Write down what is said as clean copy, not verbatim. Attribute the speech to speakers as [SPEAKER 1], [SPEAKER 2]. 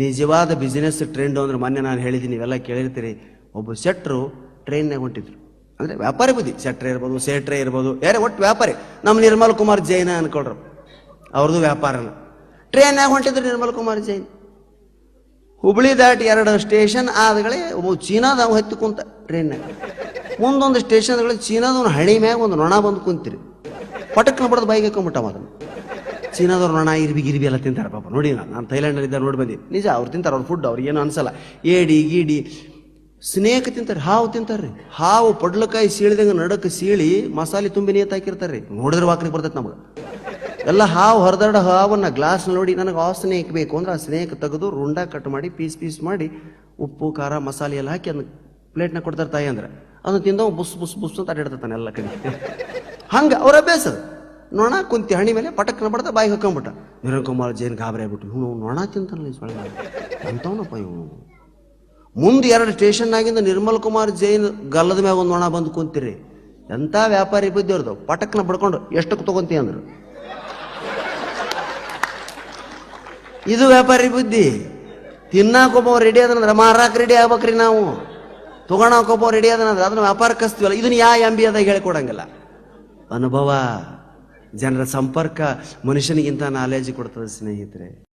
[SPEAKER 1] ನಿಜವಾದ business trend ಅಂದ್ರೆ ಮೊನ್ನೆ ನಾನು ಹೇಳಿದ್ದೀನಿ, ನೀವೆಲ್ಲ ಕೇಳಿರ್ತೀರಿ. ಒಬ್ಬ ಶೆಟ್ರು ಟ್ರೈನ್ನಾಗ ಹೊಂಟಿದ್ರು. ಅಂದರೆ ವ್ಯಾಪಾರಿ ಬುದ್ಧಿ, ಶೆಟ್ರೆ ಇರ್ಬೋದು, ಸೇಟ್ರೆ ಇರ್ಬೋದು, ಯಾರೇ ಒಟ್ಟು ವ್ಯಾಪಾರಿ. ನಮ್ಮ ನಿರ್ಮಲ್ ಕುಮಾರ್ ಜೈನ ಅನ್ಕೊಳ್ರು, ಅವ್ರದ್ದು ವ್ಯಾಪಾರನ. ಟ್ರೈನ್ನಾಗ ಹೊಂಟಿದ್ರು ನಿರ್ಮಲ್ ಕುಮಾರ್ ಜೈನ್. ಹುಬ್ಳಿ ದಾಟಿ 2 ಸ್ಟೇಷನ್ ಆದಗಳೇ ಒಬ್ಬ ಚೀನಾದವ ಹತ್ತಿ ಕುಂತ ಟ್ರೈನ್ನಾಗ. ಮುಂದೊಂದು ಸ್ಟೇಷನ್ಗಳು ಚೀನಾದವನು ಹಣಿ ಮ್ಯಾಗ ಒಂದು ನೊಣ ಬಂದು ಕುಂತಿರಿ. ಪಟಕ್ನ ಬಡ್ದು ಬಾಯಿಗೆ ಹಾಕೊಂಬಿಟ್ಟವ ಅದನ್ನು. ಚೀನಾದವ್ರು ನೊಣ ಗಿರಿಬಿ ಎಲ್ಲ ತಿಂತಾರೆ ಪಾಪ. ನೋಡಿ, ನಾನು ಥೈಲ್ಯಾಂಡಲ್ಲಿ ಇದ್ದ ನೋಡಿ ಬಂದಿ. ನಿಜ, ಅವ್ರು ತಿಂತಾರೆ, ಅವ್ರ ಫುಡ್ ಅವ್ರಿಗೆ ಏನು ಅನ್ಸಲ್ಲ. ಏಡಿ ಗೀಡಿ ಸ್ನೇಕ್ ತಿಂತಾರೆ, ಹಾವು ತಿಂತಾರ್ರಿ. ಹಾವು ಪಡ್ಲಕಾಯಿ ಸೀಳಿದಂಗೆ ನಡಕ್ಕೆ ಸೀಳಿ ಮಸಾಲೆ ತುಂಬಿ ನೀತ್ ಹಾಕಿರ್ತಾರೆ. ನೋಡಿದ್ರೆ ವಾಕ್ರಿಗೆ ಬರ್ತೈತೆ ನಮಗೆ ಎಲ್ಲ. ಹಾವು ಹರಿದಾಡ ಹಾವನ್ನ ಗ್ಲಾಸ್ ನೋಡಿ, ನನಗೆ ಆ ಸ್ನೇಕ್ ಬೇಕು ಅಂದ್ರೆ ಆ ಸ್ನೇಕ್ ತೆಗೆದು ರುಂಡ ಕಟ್ ಮಾಡಿ ಪೀಸ್ ಮಾಡಿ ಉಪ್ಪು ಖಾರ ಮಸಾಲೆ ಎಲ್ಲ ಹಾಕಿ ಅದನ್ನ ಪ್ಲೇಟ್ನಾಗ ಕೊಡ್ತಾರೆ ತಾಯಿ ಅಂದ್ರೆ. ಅದನ್ನು ತಿಂದವ ಬುಸ್ ಬುಸ್ ಬುಸ್ ಅಂತ ಅಡ್ಡಿಡ್ತಾನೆ ಎಲ್ಲ ಕಡೆ. ಹಂಗೆ ಅವ್ರ ಅಭ್ಯಾಸ. ನೊಣ ಕುಂತಿ ಹಣಿ ಮೇಲೆ ಪಟಕ್ನ ಬಡ್ದ ಬಾಯಿಗೆ ಹಾಕೊಂಬಿಟ್ಟ. ವೀರೇಂದ್ರ ಕುಮಾರ್ ಜೈನ್ ಗಾಬರಿ ಆಗ್ಬಿಟ್ಟು, ಇವನು ನೊಣ ತಿಂತಾನಲ್ಲ ಈ ಸೊಳ್ಳೆ ಅಂತವನಪ್ಪ ಇವನು. ಮುಂದೆ 2 ಸ್ಟೇಷನ್ನಾಗಿಂದ ನಿರ್ಮಲ್ ಕುಮಾರ್ ಜೈನ್ ಗಲ್ಲದ ಮ್ಯಾಗ ಒಂದು ನೊಣ ಬಂದು ಕುಂತಿರಿ. ಎಂಥ ವ್ಯಾಪಾರಿ ಬುದ್ಧಿ ಅವ್ರದ್ದು. ಪಟಕ್ನ ಬಡ್ಕೊಂಡು ಎಷ್ಟಕ್ಕೆ ತಗೊಂತೀವಿ ಅಂದ್ರು. ಇದು ವ್ಯಾಪಾರಿ ಬುದ್ಧಿ. ತಿನ್ನಾಕೊಬ್ಬ ರೆಡಿ ಅದನಂದ್ರೆ ಮಾರಾಕ್ ರೆಡಿ ಆಗ್ಬೇಕ್ರಿ ನಾವು. ತಗೊಳಕೊಬ್ಬ ರೆಡಿ ಅದನಂದ್ರೆ ಅದನ್ನ ವ್ಯಾಪಾರಕ್ಕೆ ಹಚ್ತೀವಲ್ಲ. ಇದನ್ನ MBA ಅದಾಗ ಹೇಳಿಕೊಡಂಗಿಲ್ಲ. ಅನುಭವ, ಜನರ ಸಂಪರ್ಕ ಮನುಷ್ಯನಿಗಿಂತ ನಾಲೆಜ್ ಕೊಡ್ತದೆ ಸ್ನೇಹಿತರೆ.